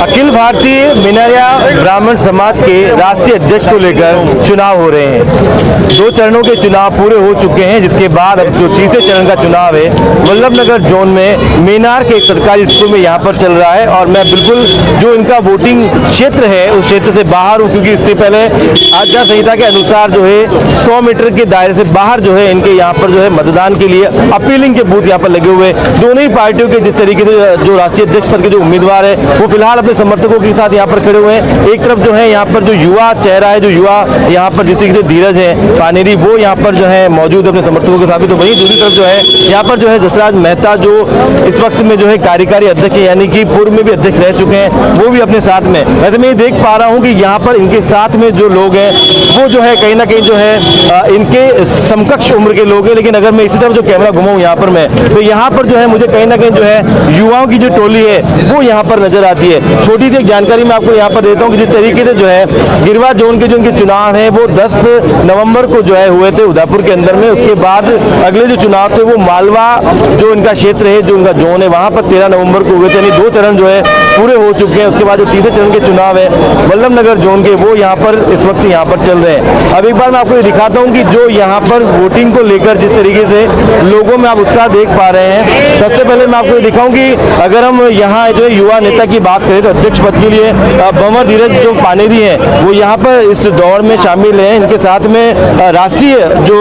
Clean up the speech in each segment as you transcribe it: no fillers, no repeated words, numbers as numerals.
अखिल भारतीय मिनारिया ब्राह्मण समाज के राष्ट्रीय अध्यक्ष को लेकर चुनाव हो रहे हैं। 2 चरणों के चुनाव पूरे हो चुके हैं, जिसके बाद अब जो तीसरे चरण का चुनाव है वल्लभनगर जोन में मीनार के एक सरकारी स्कूल में यहाँ पर चल रहा है। और मैं बिल्कुल जो इनका वोटिंग क्षेत्र है उस क्षेत्र से बाहर हूँ, क्योंकि इससे पहले आचार संहिता के अनुसार जो है 100 मीटर के दायरे से बाहर जो है इनके यहाँ पर जो है मतदान के लिए अपीलिंग के बूथ यहाँ पर लगे हुए हैं। दोनों ही पार्टियों के जिस तरीके से जो राष्ट्रीय अध्यक्ष पद के जो उम्मीदवार है वो फिलहाल अपने समर्थकों के साथ यहाँ पर खड़े हुए हैं। एक तरफ जो है यहाँ पर जो युवा चेहरा है, जो युवा यहाँ पर जिस तरीके से धीरज है पानेरी, वो यहाँ पर जो है मौजूद अपने समर्थकों के साथ। तो वहीं दूसरी तरफ जो है यहाँ पर जो है जसराज मेहता, जो इस वक्त में जो है कार्यकारी अध्यक्ष यानी कि पूर्व में भी अध्यक्ष रह चुके हैं, वो भी अपने साथ में। वैसे मैं ये देख पा रहा हूँ कि यहाँ पर इनके साथ में जो लोग हैं वो जो है कहीं ना कहीं जो है इनके समकक्ष उम्र के लोग हैं। लेकिन अगर मैं इसी तरफ जो कैमरा घुमाऊँ यहाँ पर मैं, तो यहाँ पर जो है मुझे कहीं ना कहीं जो है युवाओं की जो टोली है वो यहाँ पर नजर आती है। छोटी सी एक जानकारी मैं आपको यहाँ पर देता हूँ कि जिस तरीके से जो है गिरवा जोन के जो इनके चुनाव हैं वो 10 नवंबर को जो है हुए थे उदयपुर के अंदर में। उसके बाद अगले जो चुनाव थे वो मालवा जो इनका क्षेत्र है, जो इनका जोन है, वहाँ पर 13 नवंबर को हुए थे। यानी 2 चरण जो है पूरे हो चुके हैं। उसके बाद जो तीसरे चरण के चुनाव है वल्लभनगर जोन के, वो यहाँ पर इस वक्त यहाँ पर चल रहे हैं। अब एक बार मैं आपको ये दिखाता हूँ कि जो यहाँ पर वोटिंग को लेकर जिस तरीके से लोगों में आप उत्साह देख पा रहे हैं। सबसे पहले मैं आपको ये दिखाऊं कि अगर हम यहाँ जो है युवा नेता की बात करें तो अध्यक्ष पद के लिए भंवर धीरज जो पानेरी हैं वो यहाँ पर इस दौड़ में शामिल हैं। इनके साथ में राष्ट्रीय जो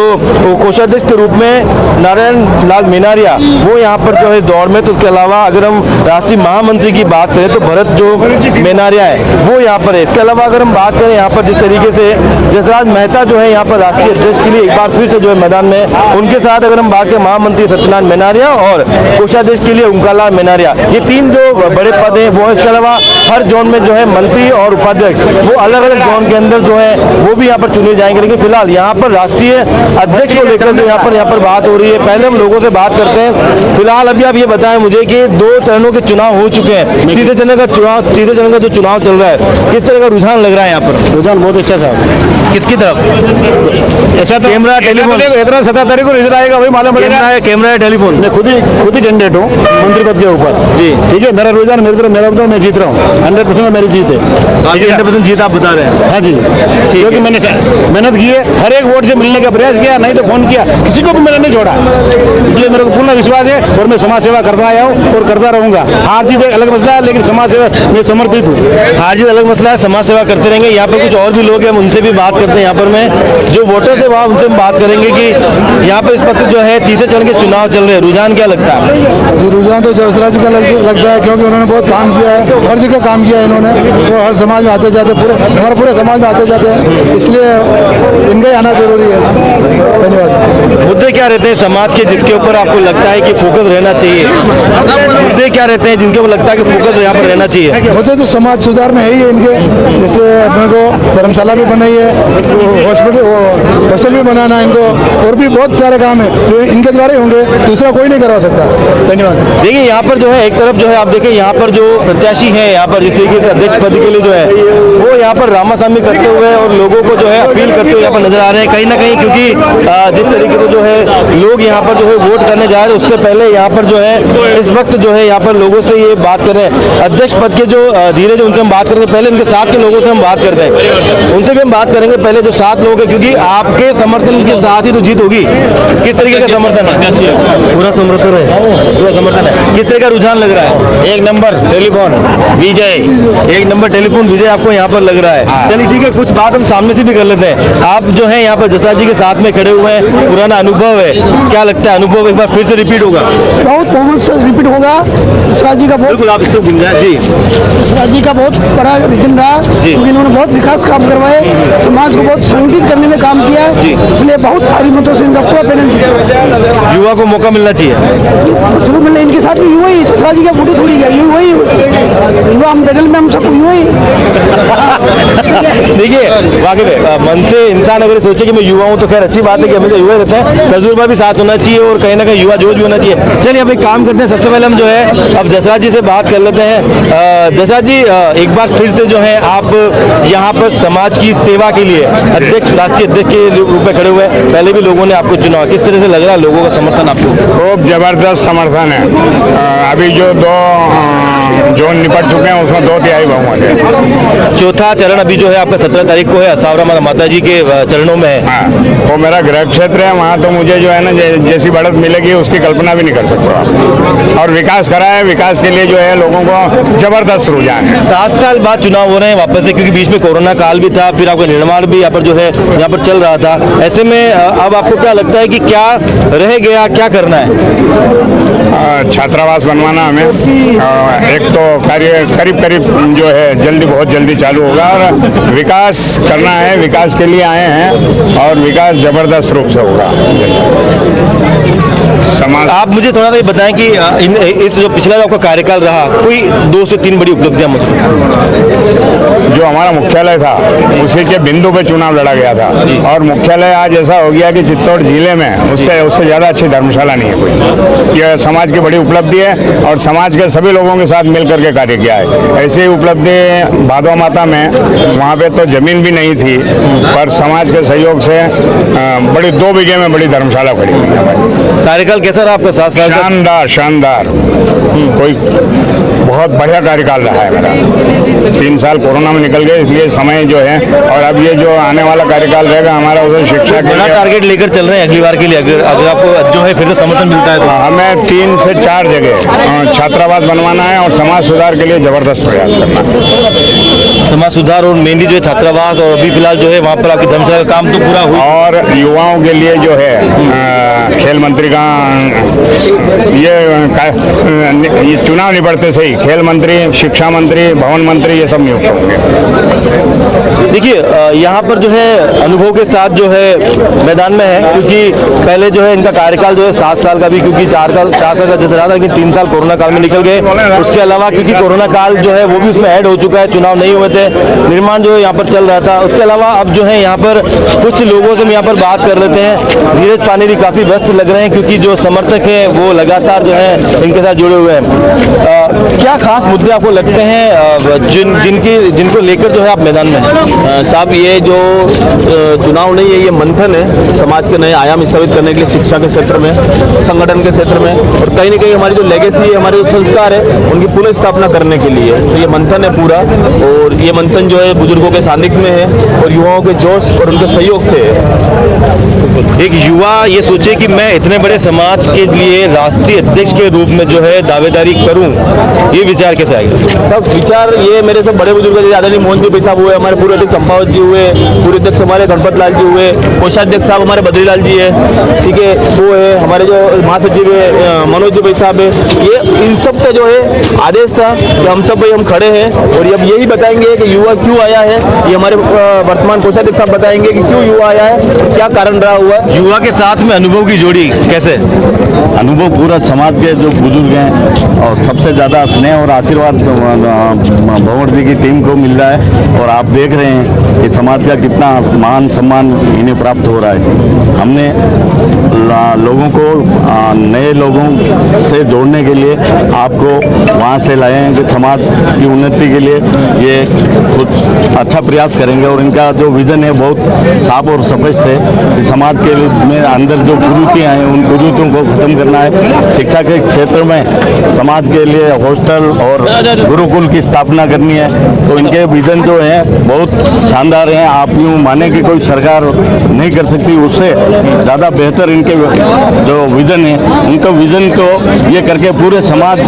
कोषाध्यक्ष के रूप में नारायण लाल मीनारिया वो यहाँ पर जो है दौड़ में। तो उसके अलावा अगर हम राष्ट्रीय महामंत्री की बात करें तो भरत जो मीनारिया है वो यहाँ पर है। इसके अलावा अगर हम बात करें यहाँ पर जिस तरीके से जसराज मेहता जो है यहाँ पर राष्ट्रीय अध्यक्ष के लिए एक बार फिर से जो है मैदान में, उनके साथ अगर हम बात करें महामंत्री सत्यनारायण मीनारिया और कोषाध्यक्ष के लिए ओंकारलाल मीनारिया, ये 3 जो बड़े पद हैं वो। इसके अलावा हर जोन में जो है मंत्री और उपाध्यक्ष वो अलग अलग जोन के अंदर जो है वो भी यहाँ पर चुने जाएंगे। लेकिन फिलहाल यहाँ पर राष्ट्रीय अध्यक्ष को लेकर जो यहाँ पर बात हो रही है, पहले हम लोगों से बात करते हैं। फिलहाल अभी आप ये बताएं मुझे कि 2 चरणों के चुनाव हो चुके हैं, तीसरे चरण का जो चुनाव चल रहा है, किस तरह का रुझान लग रहा है यहाँ पर? रुझान बहुत अच्छा साहब। किसकी तरफ? ऐसा कैमरा टेलीफोन 17 तारीख को रिजल्ट आएगा, वही मालूम पड़ेगा। कैमरा है टेलीफोन? मैं खुद ही कैंडिडेट हूँ मंत्री पद के ऊपर जी। ठीक है, मेरा रुझान मेरी तरफ, मेरा मैं जीत रहा हूँ 100% मेरी जीत है। 100% जीत आप बता रहे हैं? हाँ जी, क्योंकि मैंने मेहनत की है, हर एक वोट से मिलने का प्रयास किया, नहीं तो फोन किया, किसी को भी मैंने नहीं छोड़ा। इसलिए मेरे को पूर्ण विश्वास है और मैं समाज सेवा करता आया हूँ और करता रहूंगा। हार जीत एक अलग मसला है, लेकिन समाज सेवा में समर्पित हूँ। हार जीत अलग मसला है, समाज सेवा करते रहेंगे। यहाँ पर कुछ और भी लोग हैं, हम उनसे भी बात करते हैं। यहाँ पर मैं जो वोटर्स है वहाँ उनसे हम बात करेंगे कि यहाँ पर इस वक्त जो है तीसरे चरण के चुनाव चल रहे हैं, रुझान क्या लगता है? रुझान तो जसराज जी का लगता है, क्योंकि उन्होंने बहुत काम किया है, हर जगह काम किया है इन्होंने। वो हर समाज में आते जाते, हमारे पूरे समाज में आते जाते हैं, इसलिए इनका ही आना जरूरी है। धन्यवाद। मुद्दे क्या रहते हैं समाज के जिसके ऊपर आपको लगता है कि फोकस रहना चाहिए? मुद्दे क्या रहते हैं जिनके ऊपर लगता है कि फोकस यहाँ पर रहना चाहिए? मुद्दे तो समाज सुधार में है ही है इनके, जैसे अपने को धर्मशाला भी बनाई है, हॉस्टल भी बनाना है इनको, और भी बहुत सारे काम है जो इनके द्वारा ही होंगे, दूसरा कोई नहीं करवा सकता। धन्यवाद। देखिए यहाँ पर जो है एक तरफ जो है आप देखिए यहाँ पर जो प्रत्याशी हैं यहाँ पर जिस तरीके से अध्यक्ष पद के लिए जो है वो यहाँ पर रामासामी करते हुए और लोगों को जो है अपील करते हुए यहाँ पर नजर आ रहे हैं कहीं ना कहीं, क्योंकि जिस तरीके से जो है लोग यहाँ पर जो है वोट करने जा रहे हैं उससे पहले यहाँ पर जो है इस वक्त जो है यहाँ पर लोगों से ये बात कर रहे हैं। अध्यक्ष पद के जो धीरज उनसे हम बात करेंगे, पहले उनके साथ के लोगों से हम बात करते हैं, उनसे भी हम बात करेंगे। पहले जो 7 लोग हैं, क्योंकि आपके समर्थन के साथ ही तो जीत होगी, किस तरीके का समर्थन है? पूरा समर्थन है, पूरा समर्थन है। किस तरह का रुझान लग रहा है? 1 नंबर टेलीफोन विजय, 1 नंबर टेलीफोन विजय आपको यहाँ पर लग रहा है। चलिए ठीक है, कुछ बात हम सामने से भी कर लेते हैं। आप जो है यहाँ पर जसराज जी के साथ में खड़े हुए हैं, पुराना अनुभव है, क्या लगता है अनुभव एक बार फिर से रिपीट होगा? बहुत बहुमत से रिपीट होगा। जसराज जी का बहुत, बिल्कुल आप इसको जी, जसराज जी का बहुत बड़ा विजन रहा, क्योंकि इन्होंने बहुत विकास काम करवाए, समाज को बहुत संगठित करने में काम किया, इसलिए बहुत भारी मतों से इनका पूरा पैनल जीता। युवा को मौका मिलना चाहिए, जरूर मिलना। इनके साथ भी युवा ही, जसराज जी का वोट थोड़ी गया, युवा ही युवा, हम पैनल में हम सब युवा ही। देखिए वाकई में मन से इंसान अगर सोचे कि मैं युवा हूँ तो खैर अच्छी बात है कि हमें युवा रहते हैं, तजुर्बा भी साथ होना चाहिए और कहीं ना कहीं युवा जोश भी होना चाहिए। चलिए अब एक काम करते हैं, सबसे पहले हम जो है अब जसराज जी से बात कर लेते हैं। जसराज जी एक बार फिर से जो है आप यहाँ पर समाज की सेवा के लिए अध्यक्ष, राष्ट्रीय अध्यक्ष के रूप में खड़े हुए हैं, पहले भी लोगों ने आपको चुना, किस तरह से लग रहा है लोगों का समर्थन आपको? खूब जबरदस्त समर्थन है। अभी जो 2 जो निपट चुके हैं उसमें 2/3 बहुमत है। चौथा चरण अभी जो है आपका 17 तारीख को है, असावरा माता जी के चरणों में है। हाँ, वो मेरा गृह क्षेत्र है, वहाँ तो मुझे जो है ना जैसी बढ़त मिलेगी उसकी कल्पना भी नहीं कर सकता। और विकास करा है, विकास के लिए जो है लोगों को जबरदस्त रुझान है। 7 साल बाद चुनाव हो रहे हैं वापस से, क्योंकि बीच में कोरोना काल भी था, फिर आपका निर्माण भी यहाँ पर जो है यहाँ पर चल रहा था। ऐसे में अब आपको क्या लगता है कि क्या रह गया, क्या करना है? छात्रावास बनवाना हमें, एक तो कार्य करीब करीब जो है जल्दी, बहुत जल्दी चालू होगा और विकास करना है। विकास के लिए आए हैं और विकास जबरदस्त रूप से होगा। समाज आप मुझे थोड़ा सा ये बताएं कि इस जो पिछला जो आपका कार्यकाल रहा, कोई 2 से 3 बड़ी उपलब्धियां मुझे। जो हमारा मुख्यालय था उसी के बिंदु पे चुनाव लड़ा गया था और मुख्यालय आज ऐसा हो गया कि चित्तौड़ जिले में उससे ज़्यादा अच्छी धर्मशाला नहीं है कोई। यह समाज की बड़ी उपलब्धि है और समाज के सभी लोगों के साथ मिल करके कार्य किया है। ऐसी उपलब्धि भादवा माता में, वहाँ पे तो जमीन भी नहीं थी, पर समाज के सहयोग से बड़ी 2 बीघे में बड़ी धर्मशाला खड़ी हुई है। कार्यकाल कैसा रहा आपका 7 साल का? शानदार शानदार, कोई बहुत बढ़िया कार्यकाल रहा है मेरा। 3 साल कोरोना में निकल गए, इसलिए समय जो है, और अब ये जो आने वाला कार्यकाल रहेगा हमारा उसे शिक्षा के बड़ा लिए टारगेट लेकर चल रहे हैं अगली बार के लिए। अगर आपको जो है फिर से समर्थन मिलता है तो हमें 3 से 4 जगह छात्रावास बनवाना है और समाज सुधार के लिए जबरदस्त प्रयास करना है। समाज सुधार और मेनली जो है छात्रावास, और अभी फिलहाल जो है वहाँ पर आपकी धर्मशाला का काम तो पूरा हुआ। और युवाओं के लिए जो है खेल मंत्री का ये चुनाव निपटते से ही खेल मंत्री, शिक्षा मंत्री, भवन मंत्री, ये सब नियुक्त होंगे। देखिए यहाँ पर जो है अनुभव के साथ जो है मैदान में है, क्योंकि पहले जो है इनका कार्यकाल जो है 7 साल का भी, क्योंकि 4 साल का जैसे रहा था, लेकिन 3 साल कोरोना काल में निकल गए। उसके अलावा क्योंकि कोरोना काल जो है वो भी उसमें ऐड हो चुका है, चुनाव नहीं हुए थे, निर्माण जो है यहाँ पर चल रहा था। उसके अलावा अब जो है यहाँ पर कुछ लोगों से हम यहाँ पर बात कर लेते हैं। धीरज पानी भी काफ़ी व्यस्त लग रहे हैं, क्योंकि जो समर्थक हैं वो लगातार जो है इनके साथ जुड़े हुए हैं। क्या खास मुद्दे आपको लगते हैं जिनको लेकर जो है आप मैदान में हैं? साहब, ये जो चुनाव नहीं है, ये मंथन है समाज के नए आयाम स्थापित करने के लिए, शिक्षा के क्षेत्र में, संगठन के क्षेत्र में, और कहीं ना कहीं हमारी जो लेगेसी है, हमारे जो संस्कार है, उनकी पुनः स्थापना करने के लिए। तो ये मंथन है पूरा, और ये मंथन जो है बुजुर्गों के सानिध्य में है और युवाओं के जोश और उनके सहयोग से है। एक युवा ये सोचे कि मैं इतने बड़े समाज के लिए राष्ट्रीय अध्यक्ष के रूप में जो है दावेदारी करूं, ये विचार कैसे आएगा? तब विचार ये मेरे से बड़े बुजुर्ग जैसे आदरणीय मोहन जी भाई साहब हुए, हमारे पूर्व अध्यक्ष चंपावत जी हुए, पूर्व अध्यक्ष हमारे गणपत लाल जी हुए, कोषाध्यक्ष साहब हमारे बद्रीलाल जी है, ठीक है, वो है हमारे जो महासचिव है मनोज जी भाई साहब है। ये इन सब का जो है आदेश था कि हम सब भाई हम खड़े हैं, और अब यही बताएंगे कि युवा क्यों आया है। ये हमारे वर्तमान कोषाध्यक्ष साहब बताएंगे कि क्यों युवा आया है, क्या कारण रहा हुआ है। युवा के साथ में अनुभव की जोड़ी कैसे? अनुभव पूरा समाज के जो बुजुर्ग हैं, और सबसे ज़्यादा स्नेह और आशीर्वाद भंवर जी की टीम को मिल रहा है। और आप देख रहे हैं कि समाज का कितना मान सम्मान इन्हें प्राप्त हो रहा है। हमने लोगों को नए लोगों से जोड़ने के लिए आपको वहाँ से लाए हैं कि समाज की उन्नति के लिए ये कुछ अच्छा प्रयास करेंगे। और इनका जो विज़न है बहुत साफ और स्पष्ट है कि समाज के में अंदर जो कुरीतियाँ हैं उन कुरीतियों को ख़त्म करना है। शिक्षा के क्षेत्र में समाज के लिए हॉस्टल और गुरुकुल की स्थापना करनी है। तो इनके विज़न जो हैं बहुत शानदार हैं। आप यूँ माने कि कोई सरकार नहीं कर सकती, उससे ज़्यादा बेहतर इनके जो विज़न है, उनका विज़न को ये करके पूरे समाज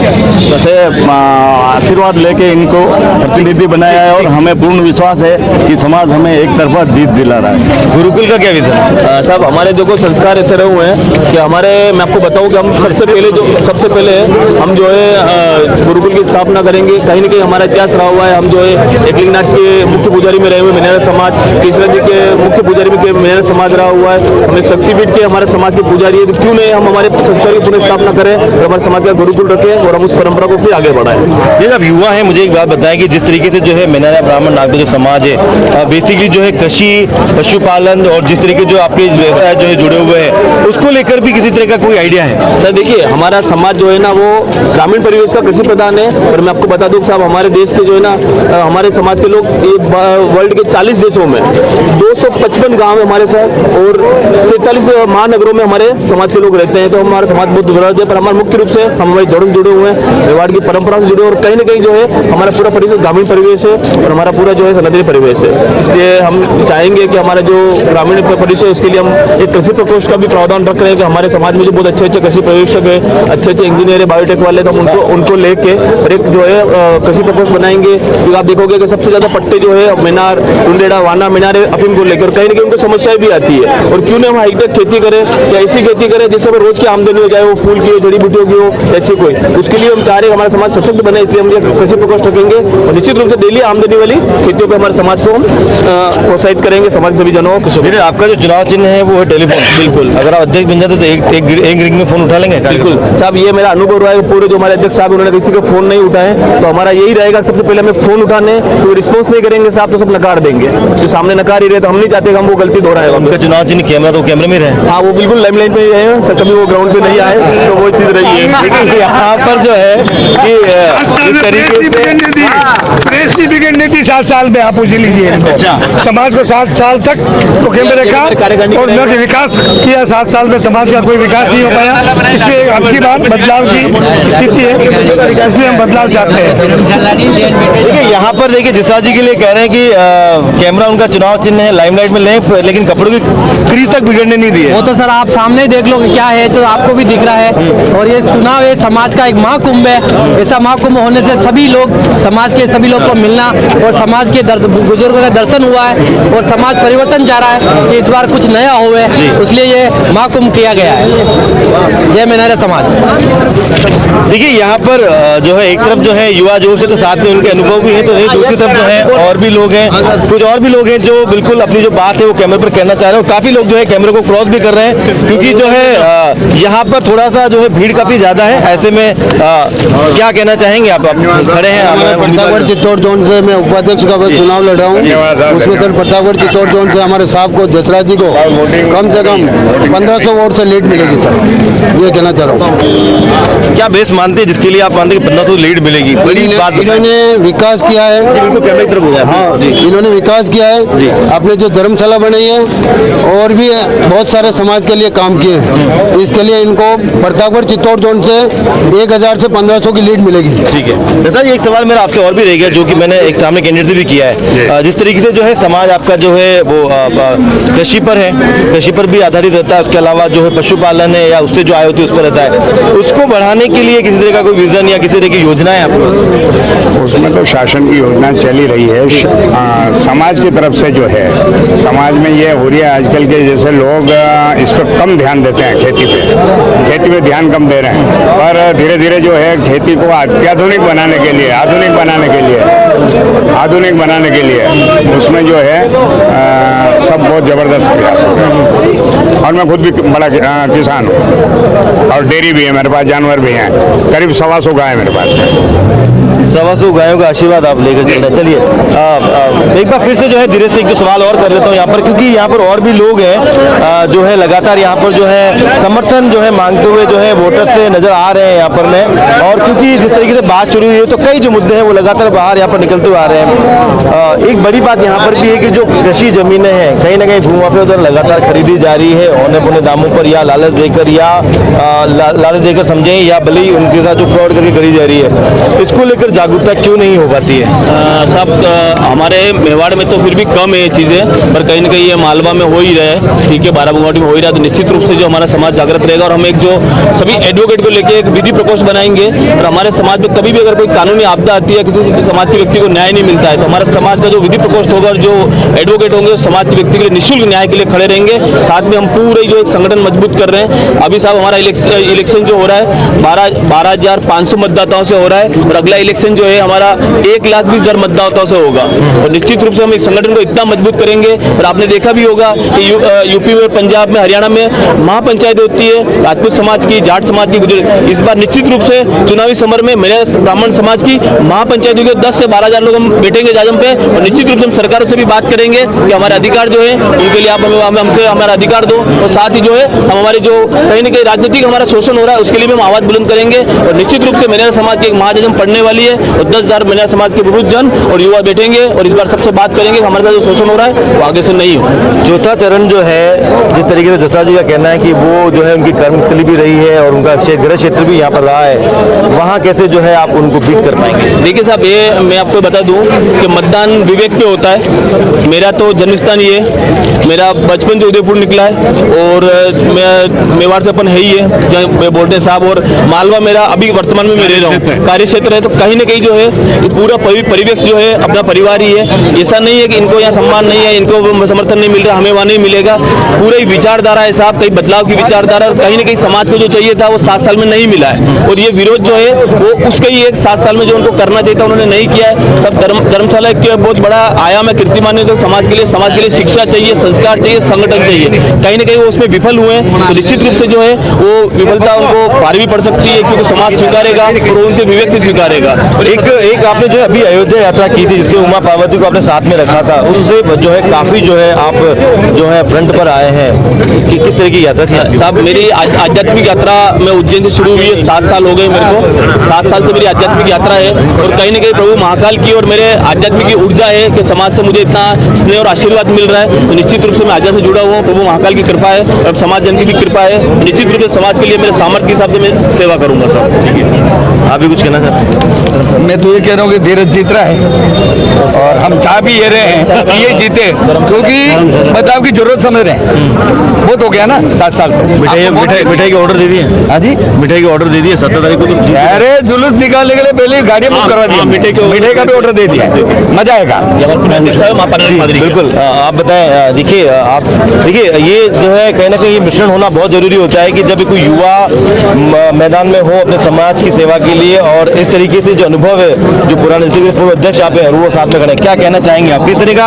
से आशीर्वाद लेके इनको प्रतिनिधि बनाया है। और हमें पूर्ण विश्वास है कि समाज हमें एक तरफा जीत दिला रहा है। गुरुकुल का क्या विज़न? साहब, हमारे देखो संस्कार ऐसे रहे हुए हैं कि हमारे, मैं आपको बताऊं कि हम सबसे पहले हम जो है गुरुकुल की स्थापना करेंगे। कहीं ना कहीं हमारा इतिहास रहा हुआ है। हम जो है एकलिंगनाथ के मुख्य पुजारी में रहे हुए मिनेरा समाज, तीसरा जी के मुख्य पुजारी में मिनेरा समाज रहा हुआ है। हम एक शक्तिपीठ के हमारे समाज के पुजारी है, तो क्यों नहीं हम हमारे संस्कार की पुनः स्थापना करें और हमारे समाज का गुरुकुल रखें और हम उस परंपरा को फिर आगे बढ़ाएं। ये अब युवा है, मुझे एक बात बताएं कि जिस तरीके से जो है मिनारा ब्राह्मण नागदा जो समाज है, बेसिकली जो है कृषि, पशुपालन और जिस तरीके जो आपके व्यवसाय जो है जुड़े हुए हैं, उसको लेकर भी किसी तरह का कोई आइडिया है? सर देखिए, हमारा समाज जो है ना वो ग्रामीण परिवेश का कृषि प्रधान है। और मैं आपको बता दूं साहब, हमारे देश के जो है ना हमारे समाज के लोग ये वर्ल्ड के 40 देशों में 255 गांव है हमारे साथ और 47 महानगरों में हमारे समाज के लोग रहते हैं। तो हमारा समाज बहुत विविध है, पर हमारा मुख्य रूप से हम हमारी जड़ों से जुड़े हुए हैं, मेवाड़ की परंपरा से जुड़े, और कहीं ना कहीं जो है हमारा पूरा परिवेश ग्रामीण परिवेश है और हमारा पूरा जो है सनातनी परिवेश है। इसलिए हम चाहेंगे कि हमारा जो ग्रामीण परिवेश है उसके लिए हम एक कृषि प्रकोष्ठ का भी प्रावधान रख रहे हैं कि हमारे समाज में जो बहुत अच्छे अच्छे कृषि पर्यवेक्षक है, अच्छे अच्छे इंजीनियर है, बायोटेक वाले, तो हम उनको लेके एक जो है कृषि प्रकोष्ठ बनाएंगे। क्योंकि आप देखोगे कि सबसे ज्यादा पट्टे जो है मीनार, टुंडेड़ा, वाना मीनार अफीम को लेकर कहीं ना कहीं उनको समस्याएं भी आती है। और क्यों नहीं हम हाईटेक खेती करें या ऐसी खेती करें जिससे रोज की आमदनी हो जाए, वो फूल की हो, जड़ी बूटियों की हो, ऐसी कोई, उसके लिए हम चाह रहे हैं हमारा समाज सशक्त बने, इसलिए हम ये कृषि प्रकोष्ठ रखेंगे और निश्चित रूप से डेली आमदनी वाली खेतियों पर हमारे समाज को हम प्रोत्साहित करेंगे, समाज सभी जनों को। आपका जो चुनाव चिन्ह है वो है टेलीफोन। बिल्कुल, अगर आप अध्यक्ष बन जाते तो एक रिंग में फोन उठा लेंगे। बिल्कुल साहब, ये मेरा अनुभव रहा है। पूरे जो हमारे अध्यक्ष साहब उन्होंने किसी का फोन नहीं उठाए, तो हमारा यही रहेगा सबसे पहले हमें फोन उठाने, कोई रिस्पॉन्स नहीं करेंगे साहब तो सब नकार देंगे। जो सामने नकार ही रहे तो हम नहीं चाहते हम वो गलती दोहराएं। उनका चुनाव चिन्ह कैमरा, तो कैमरे में रहे। हाँ, वो बिल्कुल लाइमलाइट में ही है सर, कभी वो ग्राउंड पे नहीं आए, तो वो चीज रही है। यहाँ पर जो है कि इस तरीके से प्रेस की बिगड़ नीति 7 साल में आप पूछ लीजिए। समाज को 7 साल तक धोखे में रखा और न विकास किया। 7 साल में समाज का कोई विकास नहीं हो पाया। इसलिए अब की बात बदलाव की स्थिति है, इसलिए हम बदलाव चाहते हैं। देखिए यहाँ पर देखिए जिसा जी के लिए कह रहे हैं कि कैमरा उनका चुनाव चिन्ह है, लाइमलाइट में लें, लेकिन कपड़ों की क्रीज तक बिगड़ने नहीं दिए। वो तो सर आप सामने देख लो कि क्या है, तो आपको भी दिख रहा है। और ये चुनाव है समाज का एक महाकुंभ है। ऐसा महाकुंभ होने से सभी लोग, समाज के सभी लोग को मिलना और समाज के बुजुर्गों का दर्शन हुआ है और समाज परिवर्तन जा रहा है कि इस बार कुछ नया होवे, इसलिए ये महाकुंभ किया गया है। जय मेनारा समाज। देखिए यहाँ पर जो है एक तरफ जो है युवा जोश है, तो साथ में उनके अनुभव भी है, तो दूसरी तरफ जो है और भी लोग हैं, कुछ और भी लोग हैं जो बिल्कुल अपनी जो बात है वो कैमरे पर कहना चाह रहे हैं। और काफी लोग जो है कैमरे को क्रॉस भी कर रहे हैं, क्योंकि जो है यहाँ पर थोड़ा सा जो है भीड़ काफी ज्यादा है। ऐसे में क्या कहना चाहेंगे आप? खड़े हैं प्रतापगढ़ चित्तौड़ जोन से मैं उपाध्यक्ष का चुनाव लड़ रहा हूँ। उसमें सर प्रतापगढ़ चित्तौड़ जोन से हमारे साहब को, जसराज जी को कम से कम 1500 वोट से लीड मिलेगी सर, ये कहना चाह रहा हूँ। क्या बेस मानते हैं जिसके लिए आप मानते हैं कि 1500 लीड मिलेगी? बड़ी बात। इन्होंने विकास किया है। हाँ, इन्होंने विकास किया है, अपने जो धर्मशाला बनाई है और भी बहुत सारे समाज के लिए काम किए हैं। इसके लिए इनको प्रतापगढ़ चित्तौड़ जोन से 1000 से 1500 की लीड मिलेगी। ठीक है सर, एक सवाल मेरा आपसे और भी रह गया, जो कि मैंने एक सामने कैंडिडेट से भी किया है। जिस तरीके से जो है समाज आपका जो है वो कृषि पर है, कृषि पर भी आधारित रहता है, उसके अलावा जो है पशुपालन है या उससे जो आय होती है उस पर रहता है, उसको बढ़ाने के लिए किसी तरह का कोई विजन या किसी तरह की योजना है आपको? उसमें तो शासन की योजना चल ही रही है। समाज की तरफ से जो है, समाज में ये हो रही है आजकल के जैसे लोग इस पर कम ध्यान देते हैं, खेती पे ध्यान कम दे रहे हैं, पर धीरे धीरे जो है खेती को अत्याधुनिक बनाने के लिए, आधुनिक बनाने के लिए उसमें जो है सब बहुत ज़बरदस्त प्रयास हो रहा है। और मैं खुद भी बड़ा किसान हूँ और डेयरी भी है मेरे पास, जानवर भी हैं, करीब 125 गाय मेरे पास। 125 गायों का आशीर्वाद आप लेकर चल रहे हैं। चलिए एक बार फिर से जो है धीरे से एक दो सवाल और कर लेता हूँ यहाँ पर, क्योंकि यहाँ पर और भी लोग हैं जो है लगातार यहाँ पर जो है समर्थन जो है मांगते हुए जो है वोटर्स से नजर आ रहे हैं यहाँ पर में। और क्योंकि जिस तरीके से बात शुरू हुई है तो कई जो मुद्दे हैं वो लगातार बाहर यहाँ पर निकलते हुए आ रहे हैं। एक बड़ी बात यहाँ पर भी है कि जो कृषि जमीनें हैं कहीं ना कहीं भूमाफिया द्वारा लगातार खरीदी जा रही है औने पौने दामों पर, या लालच देकर, या लालच देकर समझें, या भले ही उनके साथ जो फ्रॉड करके खरीदी जा रही है। इसको लेकर जागरूकता क्यों नहीं हो पाती है? साहब हमारे मेवाड़ में तो फिर भी कम है ये चीज़ें, पर कहीं ना कहीं ये मालवा में हो ही रहा है, ठीक है, बाराबंकी में हो ही रहा है। तो निश्चित रूप से जो हमारा समाज जागृत रहेगा और हम एक जो सभी एडवोकेट को लेकर एक विधि प्रकोष्ठ बनाएंगे। और हमारे समाज में कभी भी अगर कोई कानूनी आपदा आती है, किसी समाज के व्यक्ति को न्याय नहीं मिलता है, तो हमारे समाज का जो विधि प्रकोष्ठ होगा और जो एडवोकेट होंगे समाज के व्यक्ति के लिए निःशुल्क न्याय के लिए खड़े रहेंगे। साथ में हम पूरे जो एक संगठन मजबूत कर रहे हैं। अभी साहब हमारा इलेक्शन जो हो रहा है 12,500 मतदाताओं से हो रहा है, और अगला इलेक्शन जो है हमारा 1,20,000 मतदाताओं से होगा। और निश्चित रूप से हम इस संगठन को इतना मजबूत करेंगे। और आपने देखा भी होगा कि यूपी में, पंजाब में, हरियाणा में महापंचायत होती है राजपूत समाज की, जाट समाज की। इस बार निश्चित रूप से चुनावी समर में मेरे ब्राह्मण समाज की महापंचायत होगी। 10 से 12,000 लोग हम बैठेंगे जाजम पे, और निश्चित रूप से हम सरकारों से भी बात करेंगे कि हमारे अधिकार जो है उनके लिए आप हमसे हमारा अधिकार दो। और साथ ही जो है हम हमारे जो कहीं ना कहीं राजनीतिक हमारा शोषण हो रहा है उसके लिए भी हम आवाज बुलंद करेंगे। और निश्चित रूप से मेरे समाज की एक महाजम पड़ने वाली है, और 10,000 मिनार समाज के विरुद्ध जन और युवा बैठेंगे और इस बार सबसे बात करेंगे हमारे साथ जो शोषण हो रहा है वो आगे से नहीं हो। चौथा चरण जो है, जिस तरीके से जसराज जी का कहना है कि वो जो है उनकी कर्मस्थली भी रही है और उनका गृह क्षेत्र भी यहाँ पर रहा है, वहाँ कैसे जो है आप उनको बीट कर पाएंगे? देखिए साहब, ये मैं आपको बता दूं कि मतदान विवेक पे होता है। मेरा तो जन्मस्थान ये है, मेरा बचपन से उदयपुर निकला है और मैं मेवाड़ से अपन है ही है, जहाँ बोर्डे साहब और मालवा मेरा अभी वर्तमान में मैं रह रहा हूँ, कार्य क्षेत्र है। तो कहीं ना कहीं जो है ये पूरा परिवेश जो है अपना परिवार ही है। ऐसा नहीं है कि इनको यहाँ सम्मान नहीं है, इनको समर्थन नहीं मिल रहा, हमें वहाँ नहीं मिलेगा। पूरी विचारधारा है साहब, कहीं बदलाव की विचारधारा, कहीं ना कहीं समाज को जो चाहिए था वो 7 साल में नहीं मिला है और ये विरोध जो है वो उसके ही एक 7 साल में जो उनको करना चाहिए था उन्होंने नहीं किया है। सब धर्मशाला एक बहुत बड़ा आयाम है, कीर्तिमान है समाज के लिए शिक्षा चाहिए, संस्कार चाहिए, संगठन चाहिए। कहीं ना कहीं वो उसमें विफल हुए हैं तो निश्चित रूप से जो है वो विफलता उनको भारी भी पड़ सकती है, क्योंकि समाज स्वीकारेगा और उनके विवेक से स्वीकारेगा। और एक आपने जो अभी अयोध्या यात्रा की थी जिसके उमा पार्वती को आपने साथ में रखा था, उससे जो है काफी जो है आप जो है फ्रंट पर आए हैं कि किस तरह की यात्रा थी? साहब, मेरी आध्यात्मिक यात्रा मैं उज्जैन से शुरू हुई है, 7 साल हो गए मेरे को। 7 साल से मेरी आध्यात्मिक यात्रा है और कहीं ना कहीं प्रभु महाकाल की और मेरे आध्यात्मिक की ऊर्जा है कि समाज से मुझे इतना स्नेह और आशीर्वाद मिल रहा है। तो निश्चित रूप से मैं आध्यात्म से जुड़ा हुआ हूँ, प्रभु महाकाल की कृपा है और समाज जन की भी कृपा है। निश्चित रूप से समाज के लिए मेरे सामर्थ्य के हिसाब से मैं सेवा करूंगा साहब। आप भी कुछ कहना चाहते हैं? मैं तो ये कह रहा हूँ कि धीरज जीत रहा है और हम चाह भी ये रहे हैं कि ये जीते, क्योंकि बदलाव की जरूरत समझ रहे हैं। बहुत हो गया ना 7 साल तो। मिठाई के ऑर्डर दे दिए? हाँ जी, मिठाई के ऑर्डर दे दिए 17 तारीख को तो। अरे जुलूस निकालने के लिए पहले गाड़ी बुक करवा दी, मिठाई का भी ऑर्डर दे दिया, मजा आएगा। बिल्कुल, आप बताएं। देखिए आप देखिए, ये जो है कहीं ना कहीं मिश्रण होना बहुत जरूरी होता है कि जब कोई युवा मैदान में हो अपने समाज की सेवा के लिए, और इस तरीके से जो अनुभव है, जो पुराने डिस्ट्रिक्ट पूर्व अध्यक्ष आप हैं वो साथ में खड़े, क्या कहना चाहेंगे आप? किस तरह का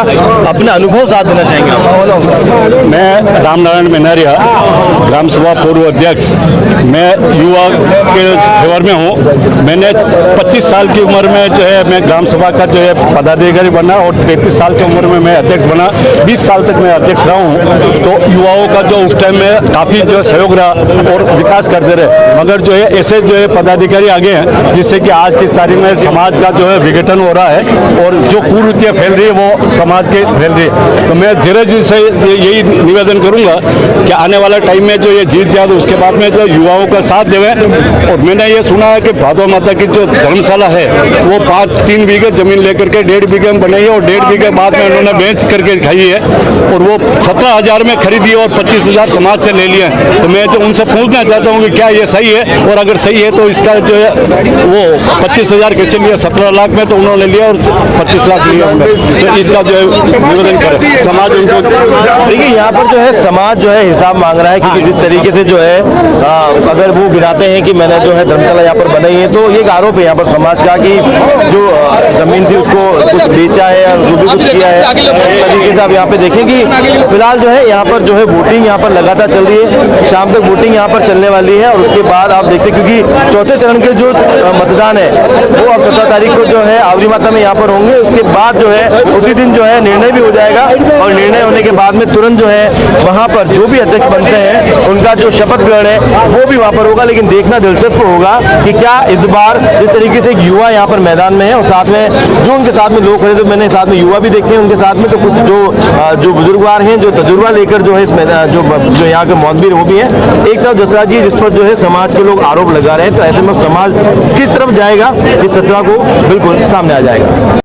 अपना अनुभव साथ देना चाहेंगे आप? मैं रामनारायण मेनारिया, ग्राम सभा पूर्व अध्यक्ष। मैं युवा के फेवर में हूँ। मैंने 25 साल की उम्र में जो है मैं ग्राम सभा का जो है पदाधिकारी बना और 33 साल की उम्र में मैं अध्यक्ष बना। 20 साल तक मैं अध्यक्ष रहा हूँ। तो युवाओं का जो उस टाइम में काफ़ी जो सहयोग रहा और विकास करते रहे, मगर जो है ऐसे जो है पदाधिकारी आगे हैं जिससे कि आज की तारीख में समाज का जो है विघटन हो रहा है और जो कुरीतियाँ फैल रही है वो समाज के फैल रही है। तो मैं धीरज जी से यही निवेदन करूंगा कि आने वाला टाइम में जो ये जीत जाए तो उसके बाद में जो युवाओं का साथ देवे। और मैंने ये सुना है कि भादो माता की जो धर्मशाला है वो 3 बीघे जमीन लेकर के 1.5 बीघे में बनाई है और 1.5 बीघे बाद में उन्होंने बेच करके खाई है और वो 17,000 में खरीदी है और 25,000 समाज से ले लिए। तो मैं जो उनसे पूछना चाहता हूँ कि क्या ये सही है, और अगर सही है तो इसका जो है वो 25,000 कैसे लिया? 17 लाख में तो उन्होंने लिया और 25 लाख लिया उन्होंने। तो इसका जो है निवेदन करें समाज उनको। देखिए यहाँ पर जो है समाज जो है हिसाब मांग रहा है, क्योंकि जिस तरीके से जो है अगर वो गिनाते हैं कि मैंने जो है धर्मशाला यहाँ पर बनाई है, तो ये एक आरोप है यहाँ पर समाज का कि जो जमीन थी उसको कुछ बेचा है या जो भी कुछ किया है। इस तरीके से आप यहाँ पे देखें कि फिलहाल जो है यहाँ पर जो है वोटिंग यहाँ पर लगातार चल रही है, शाम तक वोटिंग यहाँ पर चलने वाली है और उसके बाद आप देखते हैं क्योंकि चौथे चरण के जो मतदान है वो अब 17 तारीख को जो है आवरी माता में यहाँ पर होंगे। उसके बाद जो है उसी दिन जो है निर्णय भी हो जाएगा और निर्णय होने के बाद में तुरंत जो है वहाँ पर जो भी अध्यक्ष बनते हैं उनका जो शपथ ग्रहण है वो भी वहाँ पर होगा। लेकिन देखना दिलचस्प होगा कि क्या इस बार जिस तरीके से एक युवा यहाँ पर मैदान में है और साथ में जो उनके साथ में लोग खड़े थे, मैंने साथ में युवा भी देखे हैं उनके साथ में, तो कुछ जो बुजुर्गवार हैं जो तजुर्बा लेकर जो है इस मैदान जो यहाँ के मौतवीर वो भी हैं। एक तरफ जसराज जी जिस पर जो है समाज के लोग आरोप लगा रहे हैं, तो ऐसे में समाज किस तरफ जाएगा इस 17 को बिल्कुल सामने आ जाएगा।